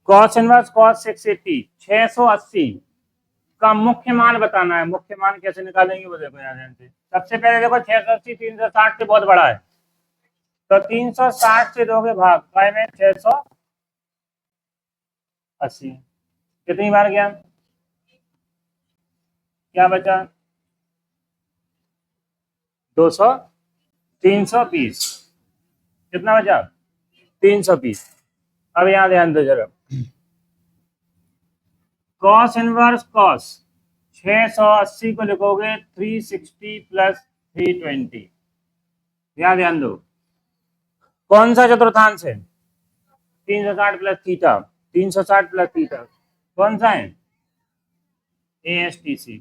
Cos inverse cos 680 680 का मुख्य मान बताना है। मुख्य मान कैसे निकालेंगे वो देखो यहाँ से। सबसे पहले देखो 680 360 से बहुत बड़ा है, तो 360 से दोगे भाग, काय में 680 कितनी बार गया, क्या बचा 200 320, कितना बचा 320। अब यहाँ ध्यान दो जरा, कॉस इनवर्स कॉस 680 को लिखोगे 360 प्लस 320। यहाँ ध्यान दो, कौन सा चतुर्थांश है 360 प्लस थीटा, 360 प्लस थीटा कौन सा है ASTC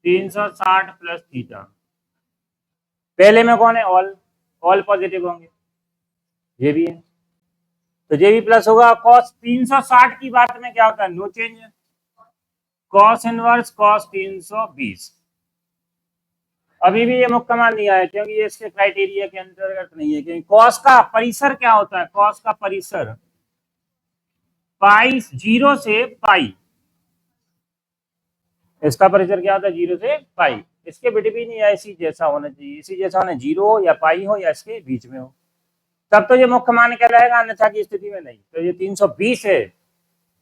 360 प्लस थीटा। पहले में कौन है ऑल पॉजिटिव होंगे, ये भी है, तो ये भी प्लस होगा। कॉस 360 की बात में क्या होता है no change, cos inverse cos 320। अभी भी ये मुख्य मान नहीं आया क्योंकि ये इसके क्राइटेरिया के अंतर्गत नहीं है, क्योंकि कॉस का परिसर क्या होता है, कॉस का परिसर पाई 0 से पाई, इसका परिसर क्या होता है 0 से पाई, इसके बिटवीन या इसी जैसा होना चाहिए, इसी जैसा होना, 0 हो या पाई हो या इसके बीच में हो, तब तो ये मुख्य मान कहलाएगा, अन्यथा की स्थिति में नहीं। तो ये 320 है,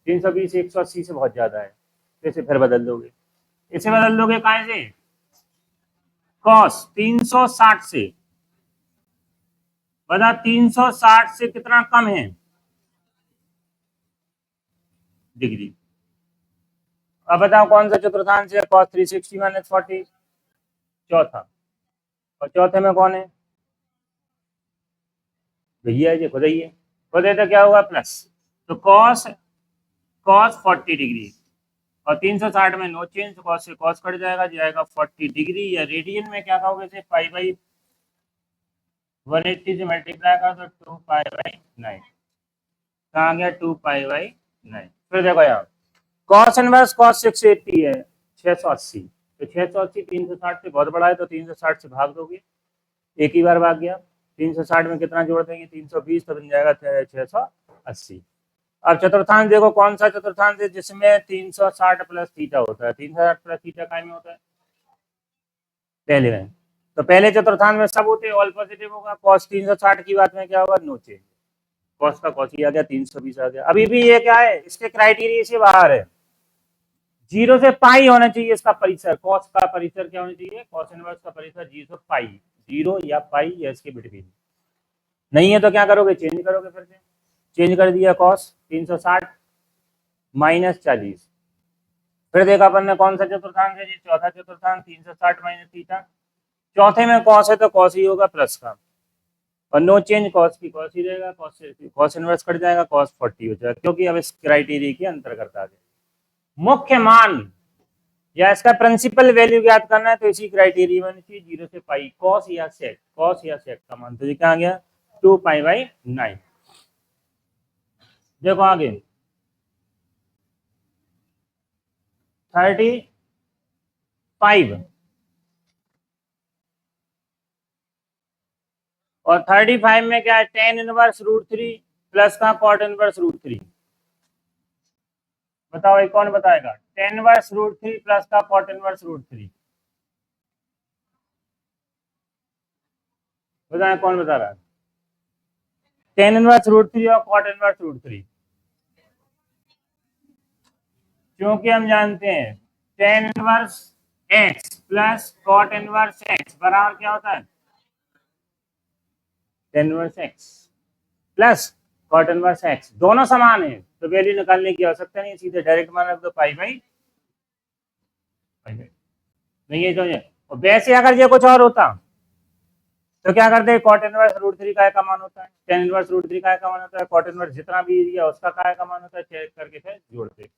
320 180 से बहुत ज्यादा है, इसे फिर बदल दोगे, इसे बदल दोगे कहां से कॉस 360 से, बता 360 से कितना कम है डिग्री। अब बताओ कौन सा चतुर्थांश है cos 360 माइनस 40, चौथा, और चौथे में कौन है भैया ये खुद ही है, खुद है तो क्या होगा प्लस, तो cos 40 डिग्री, और 360 में नो चेंज, cos से cos कट जाएगा, जाएगा 40 डिग्री, या रेडियन में क्या कहोगे इसे पाई बाई 180 से मल्टीप्लाई कर दो 2 पाई बाई 9, कहाँ गया 2 पाई बाई 9। फिर देखो यहाँ cos इनवर्स cos 680 है 680, तो 680 360 से बहुत बड़ा है, तो 360 से भाग दोगे, एक ही बार भाग गया, 360 में कितना जोड़ देंगे 320, तो बन जाएगा 680। अब चतुर्थांश देखो कौन सा चतुर्थांश है जिसमें 360 प्लस थीटा होता है, 360 प्लस थीटा काय में होता है पहले में, तो पहले चतुर्थांश में सब होते ऑल पॉजिटिव होगा, cos 360 की बात में क्या होगा नो चेंज, cos का cos ही आ गया 320 आ गया। अभी भी ये क्या है इसके क्राइटेरिया से बाहर है, 0 से पाई होना चाहिए इसका परिसर, cos का परिसर क्या होना चाहिए, cos इनवर्स का परिसर 0 से पाई, 0 या पाई या इसके बिटवीन, नहीं है तो क्या करोगे चेंज करोगे, फिर से चेंज कर दिया cos 360 माइनस 40, फिर देखा अपन ने कौन सा चतुर्थांश है जी चौथा चतुर्थांश 360 माइनस थीटा, चौथे में cos है तो cos ही होगा प्लस का, और नो चेंज cos की cos ही रहेगा, cos इनवर्स कट जाएगा cos 40 हो जाएगा, क्योंकि अब इस क्राइटेरिया के अंतर्गत आ गए। मुख्य मान या इसका प्रिंसिपल वैल्यू ज्ञात करना है तो इसी क्राइटेरिया में चाहिए 0 से पाई, cos या sec का मान, तो ये क्या आ गया 2 पाई बाई 9। देखो आगे 35 और 35 में क्या है tan इनवर्स √3 प्लस का cot इनवर्स √3, बताओ ये कौन बताएगा, tan इनवर्स √3 प्लस का cot इनवर्स √3, बताए कौन बता रहा है tan इनवर्स √3 और cot इनवर्स √3, क्योंकि हम जानते हैं tan inverse x plus cot inverse x बराबर क्या होता है tan inverse x plus cot inverse x, दोनों समान है तो वैल्यू निकालने की आवश्यकता नहीं, सीधे डायरेक्ट मान रख दो पाई बाई नहीं है, तो वैसे अगर ये कुछ और होता तो क्या करते हैं cot इनवर्स √3 काय का मान होता है, tan इनवर्स √3 काय का मान होता है, cot इनवर्स जितना भी एरिया उसका काय का मान होता है, चेक करके फिर जोड़ते,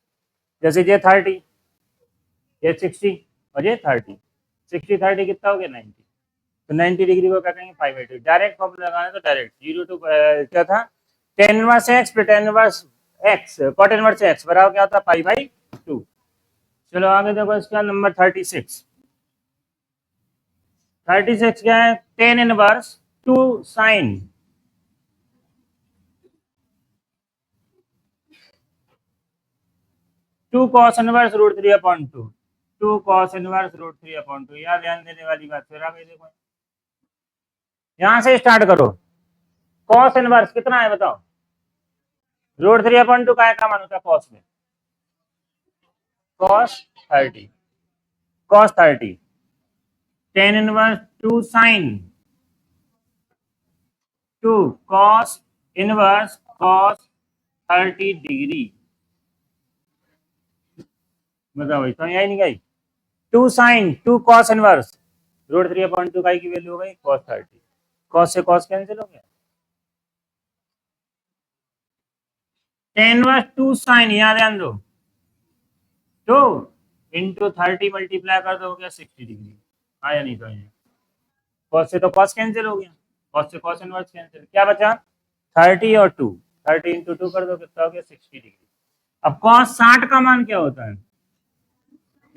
जैसे ये 30 ये 60 और ये 30, 60 30 कितना हो गया 90, तो 90 डिग्री को क्या कहेंगे 5/2, डायरेक्ट फॉर्मूला लगाना तो डायरेक्ट 0 टू क्या था tan इनवर्स x पे tan inverse x cot inverse x बराबर क्या होता है पाई बाई 2। चलो आगे देखो इसका नंबर 36 क्या है tan inverse 2 sin two cos inverse root 3 upon 2, two cos inverse root 3 upon 2। यार ध्यान देने वाली बात फिर आ गई, देखो यहां से स्टार्ट करो। कॉस इनवर्स कितना है बताओ? रूट 3 अपॉन 2 का मान होता है कॉस में? Cos 30, cos 30। Tan inverse 2 sign 2 cos inverse cos 30 degree. बताओ भाई, समझ आई नहीं गई? 2 sign 2 cos inverse root 3 upon 2 का की वैल्यू हो गई कॉस 30। कॉस से कॉस कैंसिल हो गया। टेन इनवर्स 2 साइन, याद ध्यान दो, 2 इंटू 30 मल्टीप्लाई कर दो, हो गया 60 डिग्री। आया नहीं समझ? कॉस से तो कॉस कैंसिल हो गया, कॉस से कॉस इनवर्स कैंसिल, क्या बचा? 30 और 2, 30 इंटू 2 कर दो, कितना हो गया 60 डिग्री। अब कॉस 60 का मान क्या होता है?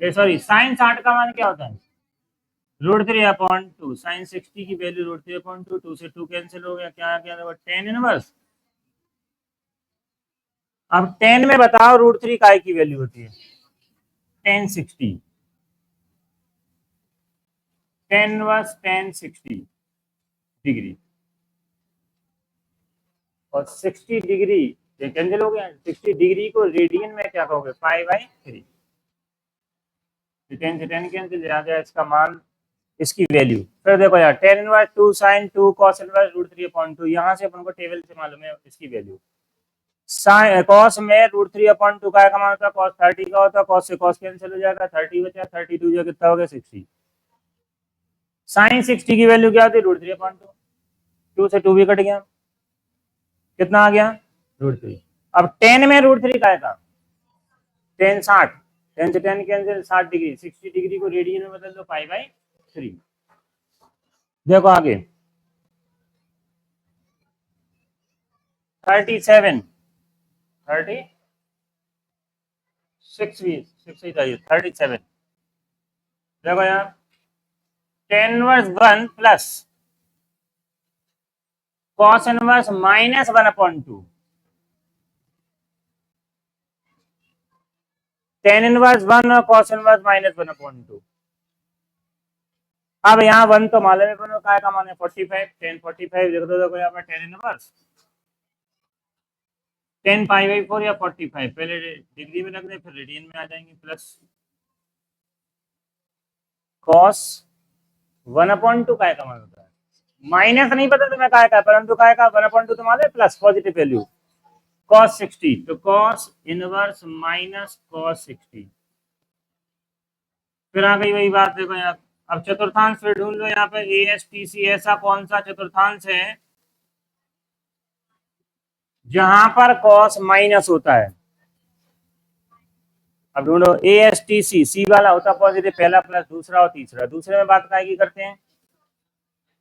सॉरी, साइन 60 का मान क्या होता है? Root 3 upon 2। साइन 60 की वैल्यू रूट 3 अपॉन 2, 2 से 2 कैंसिल हो गया, क्या आ गया देखो टेन इनवर्स। अब 10 में बताओ रूट 3 काय की वैल्यू होती है? Ten 60, tan inverse tan 60 degree, और 60 डिग्री ये कैंसिल हो गया। 60 डिग्री को रेडियन में क्या कहोगे? 5/3। 10 से 10 कैंसिल, आ गया इसका मान, इसकी वैल्यू। फिर देखो यार, tan inverse 2 sign 2 cos inverse root 3 upon 2, यहाँ से अपन को टेबल से मालूम है इसकी वैल्यू। साइन कॉस में रूट 3 अपॉन 2 का मान होता है कॉस 30 का होता है, कॉस से कॉस कैंसिल हो जाएगा, 30 बचा, 32 जो कितना हो गया 60। साइन 60 की वैल्यू क्या होती है? रूट 3 अपॉन 2, 2 से 2 भी कट गया, कितना आ गया? रूट 3। अब 10 में रूट 3 का था टेन 60, 10 से 10 कैंसिल, 60 डिग्री, 60 डिग्री को रेडियन में बदल दो 5/3। देखो आगे 37, 36 भी 6 ही चाहिए, 37। देखो यार, tan inverse 1 plus cos inverse minus 1 upon 2, tan inverse 1 और कॉस इनवर्स माइनस 1 अपॉन 2। अब यहाँ 1 तो मालूम है अपन का मान है 45, 10 45 लिख दो। देखो यहाँ पर टेन इनवर्स 10 पाई/4 या 45, पहले डिग्री में रख दे फिर रेडियन में आ जाएंगे, प्लस कॉस 1 अपॉन 2 का मान होता है, माइनस नहीं पता तुम्हें काय का, परंतु काय का 1 अपॉन 2 तुम्हारे प्लस पॉजिटिव वैल्यू कॉस 60, तो कॉस इनवर्स माइनस कॉस 60। फिर आ गई वही बात, देखो यहाँ अब चतुर्थांश फिर ढूंढ लो। यहाँ पे ASTC ऐसा कौन सा चतुर्थांश है जहां पर कॉस माइनस होता है? अब ढूंढो ASTC, सी वाला होता पॉजिटिव, पहला प्लस दूसरा और तीसरा। दूसरे में बात काय की करते हैं?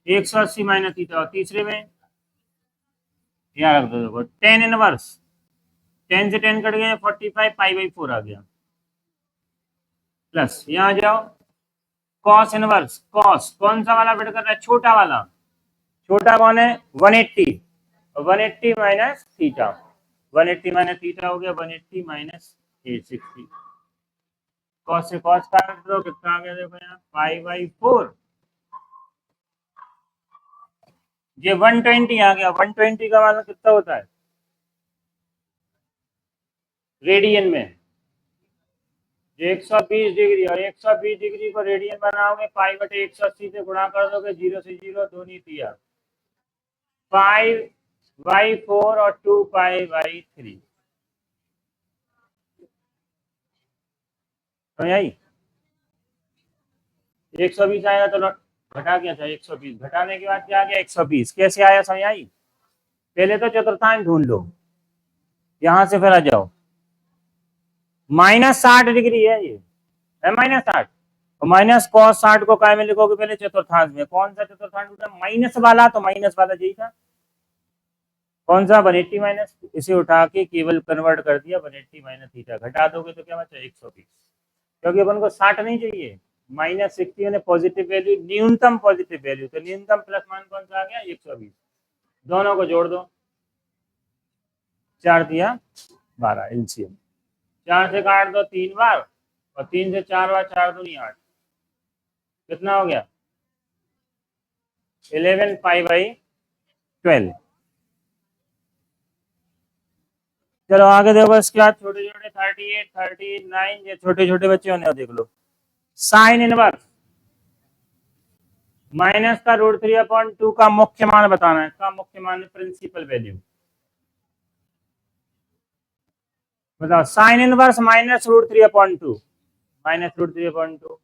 180 माइनस थीटा, और तीसरे में यहाँ रख दो। देखो टेन इनवर्स, 10 से 10 कट गया 45, पाई/4 आ गया, प्लस यहाँ जाओ कॉस इनवर्स, कॉस कौन सा वाला बेट कर रहा है? छोटा वाला, छोटा कौन है? 180, 180 माइनस थीटा, 180 माइनस थीटा हो गया 180 माइनस 860। कॉस से कॉस काट दो, कितना आ गया देखो यहाँ पाई/4। ये 120 आ गया, 120 का मतलब कितना होता है रेडियन में? जो 120 डिग्री, और 120 डिग्री को रेडियन बनाओगे पाई/180 से गुणा कर दोगे, 0 से 0 दो नहीं दिया, 5/4 और 2 पाई/3। तो यही 120 आएगा, तो घटा क्या था 120, घटाने के बाद क्या आ गया 120, कैसे आया समझ आई? पहले तो चतुर्थांश ढूंढ लो, यहां से फिर आ जाओ, -60 डिग्री है ये, है -60, और माइनस कॉस 60 को काय में लिखोगे? पहले चतुर्थांश में। कौन सा चतुर्थांश होता है? माइनस वाला, तो माइनस वाला यही था, कौन सा? 180 माइनस, इसे उठा के केवल कन्वर्ट कर दिया 180 माइनस थीटा, घटा दोगे तो क्या बचा 120, क्योंकि अपन को 60 नहीं चाहिए, -60 ने पॉजिटिव वैल्यू, न्यूनतम पॉजिटिव वैल्यू, तो न्यूनतम प्लस मान कौन सा आ गया 120, दोनों को जोड़ दो, 4 दिया 12 एलसीएम। 4 से काट दो 3 बार और 3 से 4 बार, 4 दूनी 8, कितना हो गया 11 पाई/12। चलो आगे देखो, इसके बाद छोटे छोटे 38 39, ये छोटे छोटे बच्चे होने देख लो। साइन इनवर्स माइनस का √3/2 का मुख्य मान बताना है, इसका मुख्य मान प्रिंसिपल वैल्यू बताओ। साइन इनवर्स माइनस √3/2, -√3/2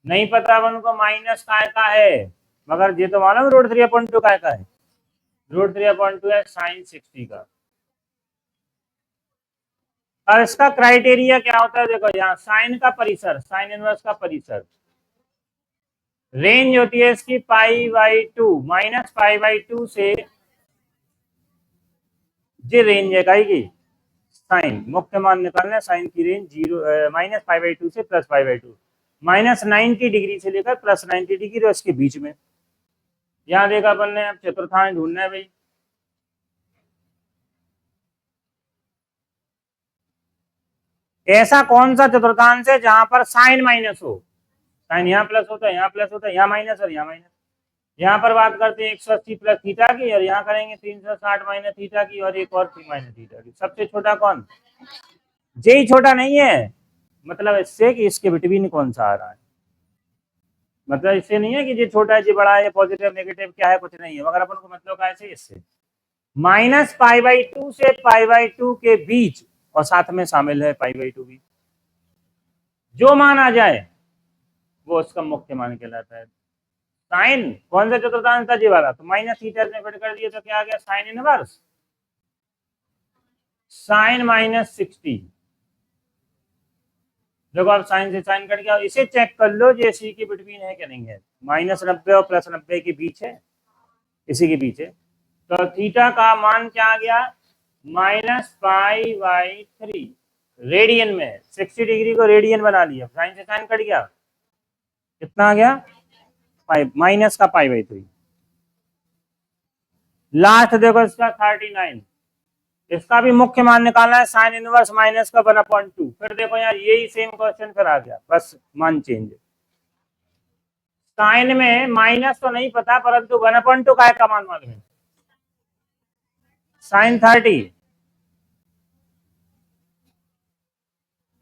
नहीं पता अब उनको माइनस काय का है, मगर ये तो मालूम √3/2 काय का है, √3/2 है साइन 60 का। और इसका क्राइटेरिया क्या होता है, देखो यहाँ साइन का परिसर, साइन इनवर्स का परिसर, रेंज होती है इसकी π/2, -π/2 से, ये रेंज है काई की साइन, मुख्य मान निकालना है, साइन की रेंज -π/2 से +π/2, -90 डिग्री से लेकर +90 डिग्री और इसके बीच में। यहाँ देखा अपन ने, अब चतुर्थांश ढूंढना है भाई। ऐसा कौन सा चतुर्थांश है जहां पर साइन माइनस हो, साइन यहाँ प्लस होता है, यहाँ प्लस होता है, यहाँ माइनस और यहाँ माइनस। यहाँ पर बात करते हैं 180 प्लस थीटा की, और यहाँ करेंगे 360 माइनस थीटा की, और एक और 3 माइनस थीटा की। सबसे छोटा कौन, जे ही छोटा नहीं है, मतलब इससे कि इसके बिटवीन कौन सा आ रहा है, मतलब इससे नहीं है कि ये छोटा है ये बड़ा है, पॉजिटिव नेगेटिव क्या है, कुछ नहीं है, मगर अपन को मतलब का ऐसे इससे -π/2 से π/2 के बीच, और साथ में शामिल है π/2 भी, जो मान आ जाए वो उसका मुख्य मान कहलाता है। साइन कौन सा चतुर्थांश था, ये वाला, तो माइनस थीटा से फिट कर दिए तो क्या आ गया, साइन इनवर्स साइन -60। देखो अब साइन से साइन कट गया, इसे चेक कर लो ये इसी के बिटवीन है कि नहीं है, -90 और +90 के बीच है, इसी के बीच है। तो थीटा का मान क्या आ गया, -π/3 रेडियन में, 60 डिग्री को रेडियन बना लिया, साइन से साइन कट गया, कितना आ गया माइनस का π/3। लास्ट देखो इसका 39, इसका भी मुख्य मान निकालना है, साइन इनवर्स माइनस का 1/2। फिर देखो यार यही सेम क्वेश्चन फिर आ गया, बस मान चेंज। साइन में माइनस तो नहीं पता, परंतु 1/2 का मान मालूम है, साइन 30।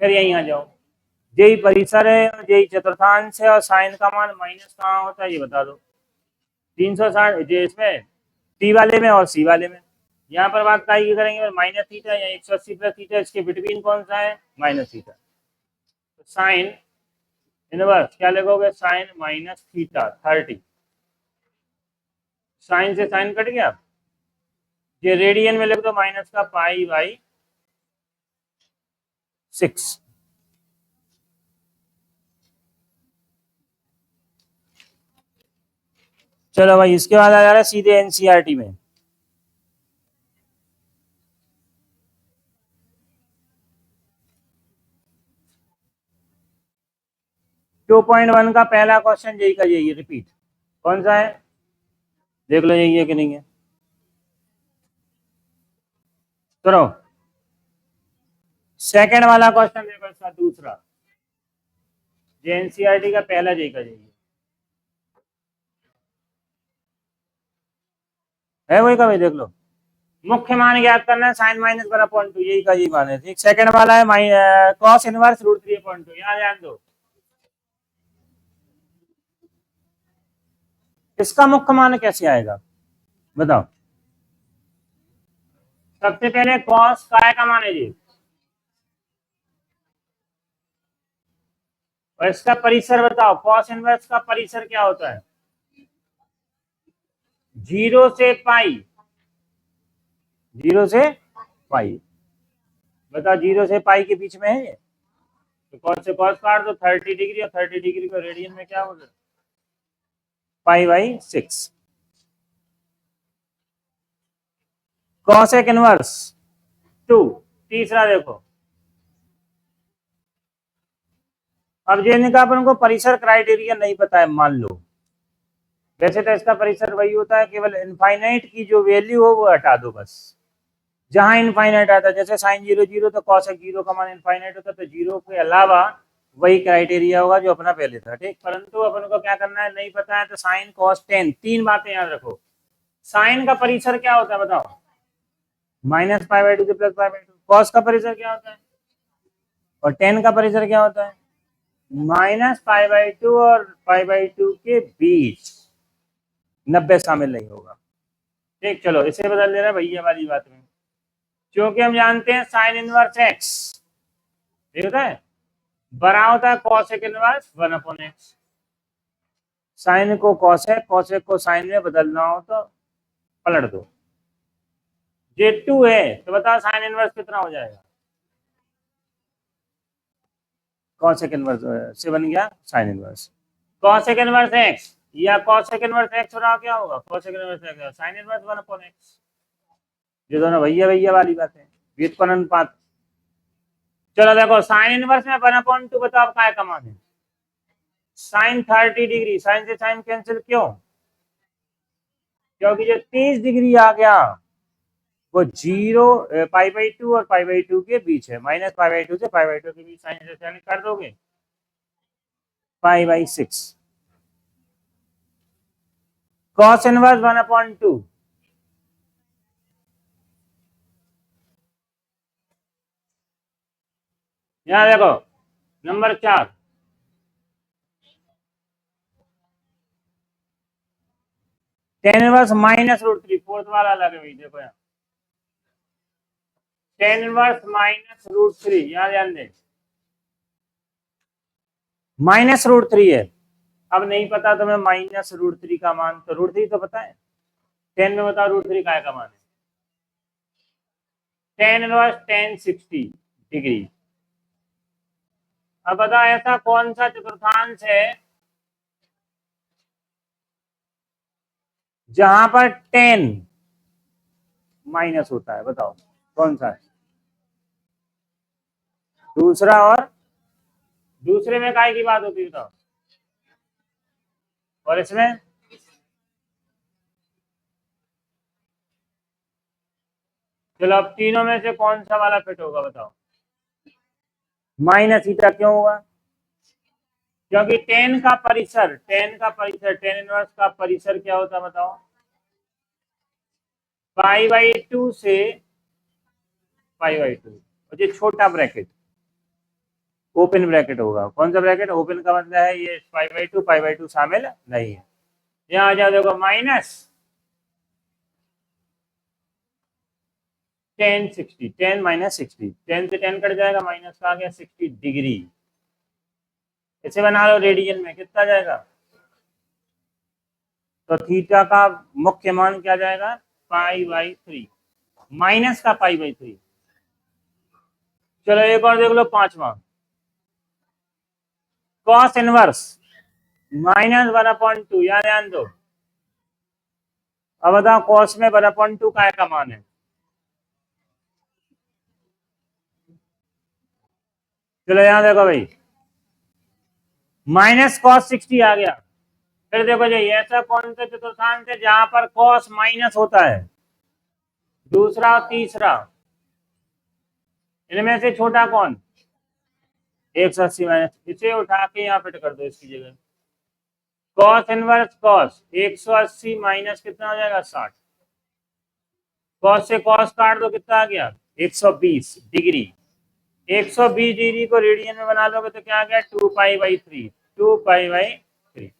फिर यहीं आ जाओ, यही परिसर है, यही चतुर्थांश है, और साइन का मान माइनस कहाँ होता है ये बता दो, 360 इसमें टी वाले में और सी वाले में। यहाँ पर बात काय करेंगे माइनस थीटा या 180 प्लस थीटा, इसके बिटवीन कौन सा है, माइनस थीटा। तो साइन इनवर्स क्या लिखोगे, साइन -थीटा 30, साइन से साइन कट गया, ये रेडियन में लिख दो माइनस का π/6। चलो भाई इसके बाद आ जा रहा है सीधे एनसीईआरटी में। टू पॉइंट 1 का पहला क्वेश्चन यही का यही रिपीट, कौन सा है देख लो, यही है कि नहीं है। चलो सेकंड वाला क्वेश्चन देखो, इसका दूसरा, जो एनसीईआरटी का पहला यही का यही है वही का, भाई देख लो। मुख्य मान ज्ञात करना है, साइन -1/2, यही का यही मान है। ठीक, सेकंड वाला है कॉस इनवर्स √3/2, यहाँ ध्यान दो। इसका मुख्य मान कैसे आएगा बताओ। सबसे पहले कॉस काय का मान है जी, और इसका परिसर बताओ, कॉस इनवर्स का परिसर क्या होता है, 0 से पाई, 0 से पाई, बताओ 0 से पाई के बीच में है, तो कॉस से कॉस काट दो 30 डिग्री, और 30 डिग्री को रेडियन में क्या होगा, π/6। कॉसेक इनवर्स 2, तीसरा देखो, अब ये का अपन को परिसर क्राइटेरिया नहीं पता है मान लो, वैसे तो इसका परिसर वही होता है, केवल इनफाइनाइट की जो वैल्यू हो वो हटा दो बस, जहां इनफाइनाइट आता है, जैसे साइन 0 0 तो कॉसेक 0 का मान इनफाइनाइट होता है, तो 0 के अलावा वही क्राइटेरिया होगा जो अपना पहले था, ठीक। परंतु अपन को क्या करना है, नहीं पता है, तो साइन कॉस टेन, तीन बातें याद रखो। साइन का परिसर क्या होता है बताओ, माइनस पाई बाई टू से plus pi by two. Cos का परिसर क्या होता है, और टेन का परिसर क्या होता है, माइनस पाई बाई टू और पाई बाई टू के बीच 90 शामिल नहीं होगा, ठीक। चलो इसे बदल दे रहा है भैया वाली बात में, क्योंकि हम जानते हैं साइन इनवर्स एक्स ठीक होता है बड़ा होता है कॉसेक इनवर्स 1/x। साइन को कॉसेक, कॉसेक को साइन में बदलना हो तो पलट दो। जे 2 है तो बताओ साइन इनवर्स कितना हो जाएगा, कॉसेक इनवर्स से बन गया sine inverse. Cosec inverse x या कॉसेक इनवर्स एक्स बनाओ क्या होगा, cosec inverse x sine inverse 1/x। ये दोनों भैया भैया वाली बात है, व्युत्पन्न अनुपात। चलो देखो साइन इनवर्स में 1/2 बताओ आप काय का मान है, साइन 30 डिग्री, साइन से साइन कैंसिल क्यों, क्योंकि जो 30 डिग्री आ गया वो 0 पाई बाई टू और पाई बाई टू के बीच है, माइनस पाई बाई टू से पाई बाई टू के बीच साइन से साइन कर दोगे पाई बाई 6। कॉस इनवर्स 1/2 यहाँ देखो number 4 tan inverse minus root three, fourth वाला अलग है भाई, देखो यहाँ tan inverse minus root three, यहाँ ध्यान दें माइनस रूट थ्री है। अब नहीं पता तुम्हें माइनस रूट थ्री का मान, तो रूट थ्री तो पता है, टेन में बताओ रूट थ्री का मान है, टेन इनवर्स 1060 डिग्री। अब बताओ ऐसा कौन सा चतुर्थांश है जहां पर 10 माइनस होता है, बताओ कौन सा है, दूसरा, और दूसरे में काय की बात होती है बताओ, और इसमें चलो अब तीनों में से कौन सा वाला फिट होगा बताओ, माइनस थीटा क्यों होगा, क्योंकि टेन का परिसर, टेन इनवर्स का परिसर क्या होता है बताओ, पाई बाई टू से पाई बाई टू, और ये छोटा ब्रैकेट ओपन ब्रैकेट होगा, कौन सा ब्रैकेट, ओपन का मतलब है ये पाई बाई टू शामिल नहीं है। यहाँ आ जाओ देखो माइनस 1060, 10 माइनस 60, 10 से 10 कट जाएगा, माइनस का आ गया 60 डिग्री। इसे बना लो रेडियन में, कितना जाएगा, तो थीटा का मुख्य मान क्या जाएगा, पाई बाई थ्री, माइनस का पाई बाई थ्री। चलो एक और देख लो पांचवा, कॉस इनवर्स माइनस 1/2, यहाँ ध्यान दो। अब बताओ कॉस में 1/2 का मान है, चलो यहाँ देखो भाई माइनस कॉस 60 आ गया। फिर देखो जी ऐसा कौन सा चतुर्थांश है जहां पर कॉस माइनस होता है, दूसरा और तीसरा, इनमें से छोटा कौन, 180 माइनस, इसे उठा के यहाँ फिट कर दो इसकी जगह, कॉस इनवर्स कॉस 180 माइनस कितना हो जाएगा 60, कॉस से कॉस काट दो कितना आ गया 120 डिग्री, 120 डिग्री को रेडियन में बना लोगे तो क्या आ गया 2 पाई बाई 3, 2 पाई बाई 3।